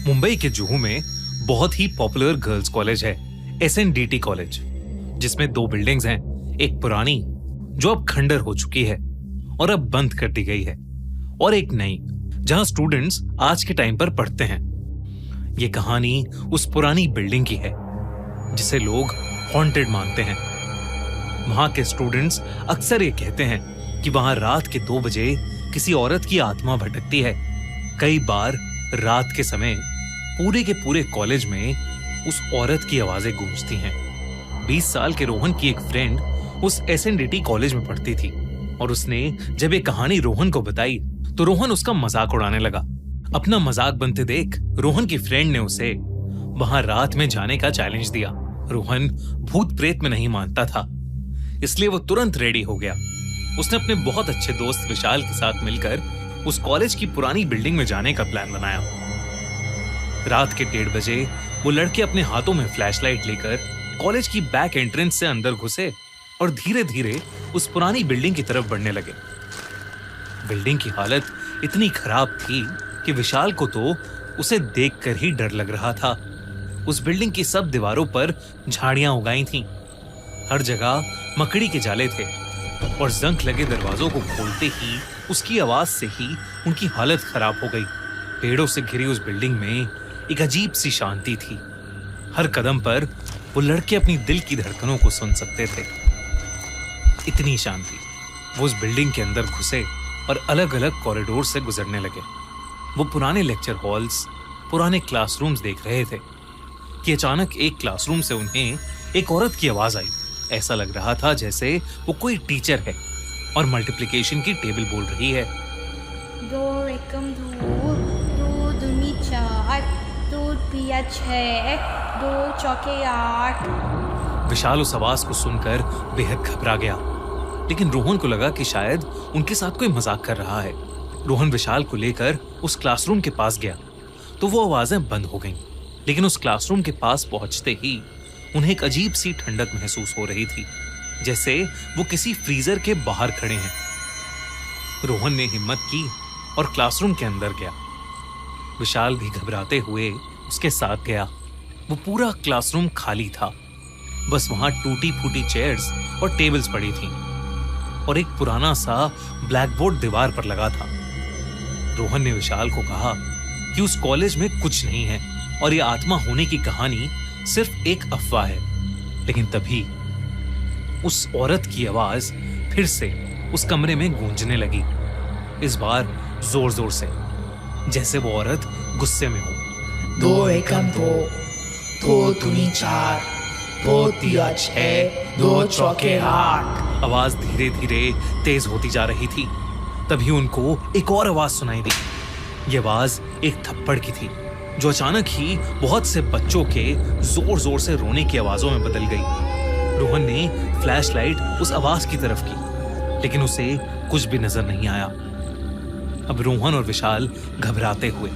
मुंबई के जुहू में बहुत ही पॉपुलर गर्ल्स कॉलेज है, SNDT कॉलेज, जिसमें दो बिल्डिंग्स हैं। एक पुरानी जो अब खंडर हो चुकी है और अब बंद कर दी गई है, और एक नई जहां स्टूडेंट्स आज के टाइम पर पढ़ते हैं। ये कहानी उस पुरानी बिल्डिंग की है जिसे लोग हॉन्टेड मानते हैं। वहां के स्टूडेंट्स अक्सर ये कहते हैं कि वहां रात के 2 बजे किसी औरत की आत्मा भटकती है। कई बार रात के समय पूरे के पूरे कॉलेज में उस औरत की आवाजें गूंजती हैं। 20 साल के रोहन की एक फ्रेंड उस SNDT कॉलेज में पढ़ती थी, और उसने जब ये कहानी रोहन को बताई तो रोहन उसका मजाक उड़ाने लगा। अपना मजाक बनते देख रोहन की फ्रेंड ने उसे वहां रात में जाने का चैलेंज दिया। रोहन भूत प्रेत में नहीं मानता था, इसलिए वो तुरंत रेडी हो गया। उसने अपने बहुत अच्छे दोस्त विशाल के साथ मिलकर उस कॉलेज की पुरानी बिल्डिंग में जाने का प्लान बनाया। रात के 1:30 बजे वो लड़के अपने हाथों में फ्लैशलाइट लेकर कॉलेज की बैक एंट्रेंस से अंदर घुसे और धीरे धीरे उस पुरानी बिल्डिंग की तरफ बढ़ने लगे। बिल्डिंग की हालत इतनी खराब थी कि विशाल को तो उसे देखकर ही डर लग रहा था। उस बिल्डिंग की सब दीवारों पर झाड़ियां उगाई थीं। हर जगह मकड़ी के जाले थे, और जंग लगे दरवाजों को खोलते ही उसकी आवाज से ही उनकी हालत खराब हो गई। पेड़ों से घिरी उस बिल्डिंग में एक अजीब सी शांति थी। हर कदम पर वो लड़के अपनी दिल की धड़कनों को सुन सकते थे। इतनी शांति। वो उस बिल्डिंग के अंदर घुसे और अलग अलग कॉरिडोर से गुजरने लगे। वो पुराने लेक्चर हॉल्स, पुराने क्लासरूम्स देख रहे थे कि अचानक एक क्लासरूम से उन्हें एक औरत की आवाज आई। ऐसा लग रहा था जैसे वो कोई टीचर है और मल्टीप्लिकेशन की टेबल बोल रही है। 2 एकम 2, 2 दूनी 4, 2 तिया 6, 2 चौके 8। विशाल उस आवाज को सुनकर बेहद घबरा गया, लेकिन रोहन को लगा कि शायद उनके साथ कोई मजाक कर रहा है। रोहन विशाल को लेकर उस क्लासरूम के पास गया तो वो आवाजें बंद हो गईं, लेकिन उस क्लासरूम के पास पहुंचते ही उन्हें एक अजीब सी ठंडक महसूस हो रही थी, जैसे वो किसी फ्रीजर के बाहर खड़े हैं। रोहन ने हिम्मत की और क्लासरूम के अंदर गया। विशाल भी घबराते हुए उसके साथ गया। वो पूरा क्लासरूम खाली था, बस वहां टूटी फूटी चेयर्स और टेबल्स पड़ी थीं, और एक पुराना सा ब्लैक बोर्ड दीवार पर लगा था। रोहन ने विशाल को कहा कि उस कॉलेज में कुछ नहीं है और ये आत्मा होने की कहानी सिर्फ एक अफवाह है। लेकिन तभी उस औरत की आवाज फिर से उस कमरे में गूंजने लगी, इस बार जोर जोर से, जैसे वो औरत गुस्से में हो। 2 एकम 2, 2 दूनी 4, 2 तिया 6, 2 चौके 8। आवाज धीरे धीरे तेज होती जा रही थी। तभी उनको एक और आवाज सुनाई दी। ये आवाज एक थप्पड़ की थी, जो अचानक ही बहुत से बच्चों के जोर जोर से रोने की आवाजों में बदल गई। रोहन ने फ्लैशलाइट उस आवाज की तरफ की, लेकिन उसे कुछ भी नजर नहीं आया। अब रोहन और विशाल घबराते हुए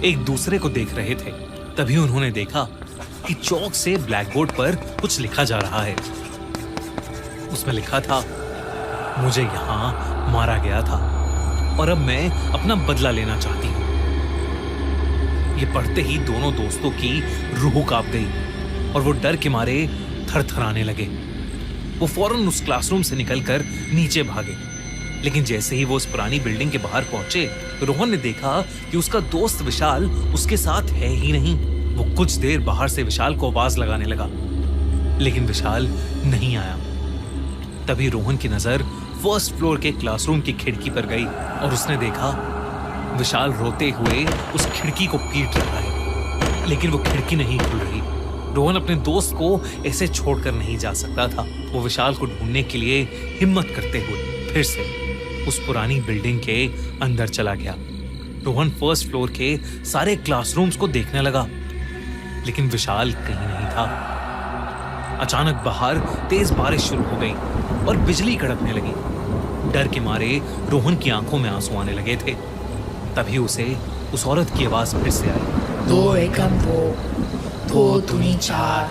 एक दूसरे को देख रहे थे। तभी उन्होंने देखा कि चौक से ब्लैक बोर्ड पर कुछ लिखा जा रहा है। उसमें लिखा था, मुझे यहां मारा गया था और अब मैं अपना बदला लेना चाहती हूं। ये पढ़ते ही दोनों दोस्तों की रूह कांप गई और वो डर के मारे थरथराने लगे। वो फौरन उस क्लासरूम से निकलकर नीचे भागे, लेकिन जैसे ही वो उस पुरानी बिल्डिंग के बाहर पहुंचे, रोहन ने देखा कि उसका दोस्त विशाल उसके साथ है ही नहीं। वो कुछ देर बाहर से विशाल को आवाज लगाने लगा, लेकिन विशाल नहीं आया। तभी रोहन की नजर फर्स्ट फ्लोर के क्लासरूम की खिड़की पर गई और उसने देखा विशाल रोते हुए उस खिड़की को पीट रहा है, लेकिन वो खिड़की नहीं खुल रही। रोहन अपने दोस्त को ऐसे छोड़कर नहीं जा सकता था। वो विशाल को ढूंढने के लिए हिम्मत करते हुए फिर से उस पुरानी बिल्डिंग के अंदर चला गया। रोहन फर्स्ट फ्लोर के सारे क्लासरूम्स को देखने लगा, लेकिन विशाल कहीं नहीं था। अचानक बाहर तेज बारिश शुरू हो गई और बिजली कड़कने लगी। डर के मारे रोहन की आंखों में आंसू आने लगे थे। तभी उसे उस औरत की आवाज फिर से आई। 2 एकम 2, 2 दूनी 4,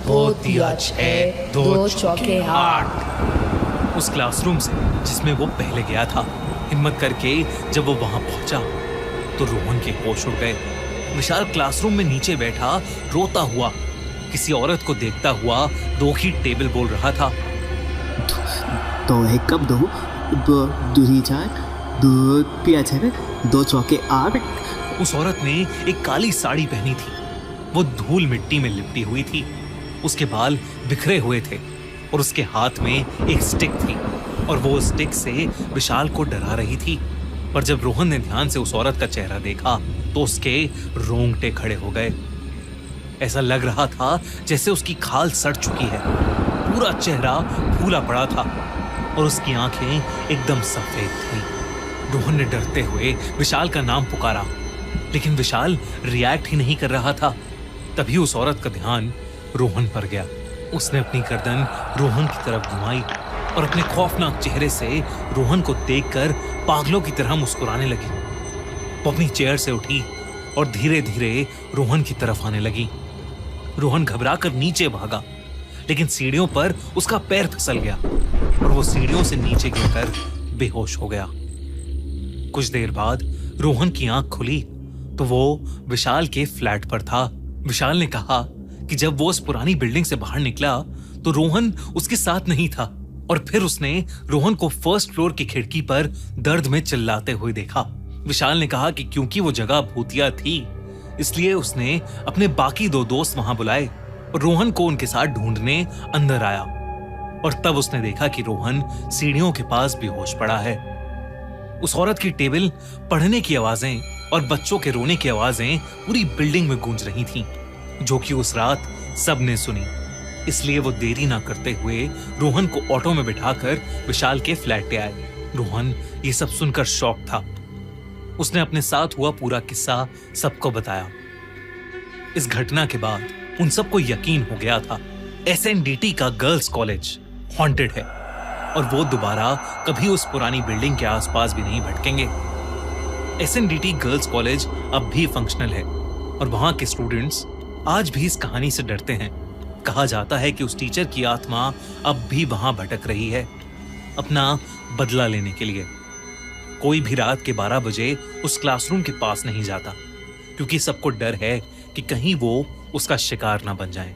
2 तिया 6, 2 चौके 8। उस क्लासरूम से जिसमें वो पहले गया था, हिम्मत करके जब वो वहां पहुंचा तो रोहन के होश उड़ गए। विशाल क्लासरूम में नीचे बैठा रोता हुआ किसी औरत को देखता हुआ 2 की टेबल बोल रहा था। 2 एकम 2, 2 दूनी 4, 2 पिया 6, 2 चौके 8। उस औरत ने एक काली साड़ी पहनी थी। वो धूल मिट्टी में लिपटी हुई थी। उसके बाल बिखरे हुए थे और उसके हाथ में एक स्टिक थी और वो स्टिक से विशाल को डरा रही थी। पर जब रोहन ने ध्यान से उस औरत का चेहरा देखा तो उसके रोंगटे खड़े हो गए। ऐसा लग रहा था जैसे उसकी खाल सड़ चुकी है। पूरा चेहरा फूला पड़ा था और उसकी आंखें एकदम सफेद थीं। रोहन ने डरते हुए विशाल का नाम पुकारा, लेकिन विशाल रिएक्ट ही नहीं कर रहा था। तभी उस औरत का ध्यान रोहन पर गया। उसने अपनी गर्दन रोहन की तरफ घुमाई और अपने खौफनाक चेहरे से रोहन को देखकर पागलों की तरह मुस्कुराने लगी। वो अपनी चेयर से उठी और धीरे धीरे रोहन की तरफ आने लगी। रोहन घबराकर नीचे भागा, लेकिन सीढ़ियों पर उसका पैर फिसल गया और वो सीढ़ियों से नीचे गिरकर बेहोश हो गया। कुछ देर बाद रोहन की आंख खुली तो वो विशाल के फ्लैट पर था। विशाल ने कहा कि जब वो उस पुरानी बिल्डिंग से बाहर निकला तो रोहन उसके साथ नहीं था और फिर उसने रोहन को फर्स्ट फ्लोर की खिड़की पर दर्द में चिल्लाते हुए देखा। विशाल ने कहा कि क्योंकि वो जगह भूतिया थी इसलिए उसने अपने बाकी 2 दोस्त वहां बुलाए और रोहन को उनके साथ ढूंढने अंदर आया और तब उसने देखा कि रोहन सीढ़ियों के पास बेहोश पड़ा है। उस औरत की टेबल, पढ़ने की आवाजें और बच्चों के रोने की आवाजें पूरी बिल्डिंग में गूंज रही थीं, जो कि उस रात सबने सुनी। इसलिए वो देरी ना करते हुए रोहन को ऑटो में बिठाकर विशाल के फ्लैट पे आए। रोहन ये सब सुनकर शॉक था। उसने अपने साथ हुआ पूरा किस्सा सबको बताया। इस घटना के बाद उन सबको यकीन हो गया था SNDT का गर्ल्स कॉलेज हॉन्टेड है और वो दोबारा कभी उस पुरानी बिल्डिंग के आसपास भी नहीं भटकेंगे। SNDT गर्ल्स कॉलेज अब भी फंक्शनल है और वहां के स्टूडेंट्स आज भी इस कहानी से डरते हैं। कहा जाता है कि उस टीचर की आत्मा अब भी वहां भटक रही है, अपना बदला लेने के लिए। कोई भी रात के 12 बजे उस क्लासरूम के पास नहीं जाता, क्योंकि सबको डर है कि कहीं वो उसका शिकार ना बन जाए।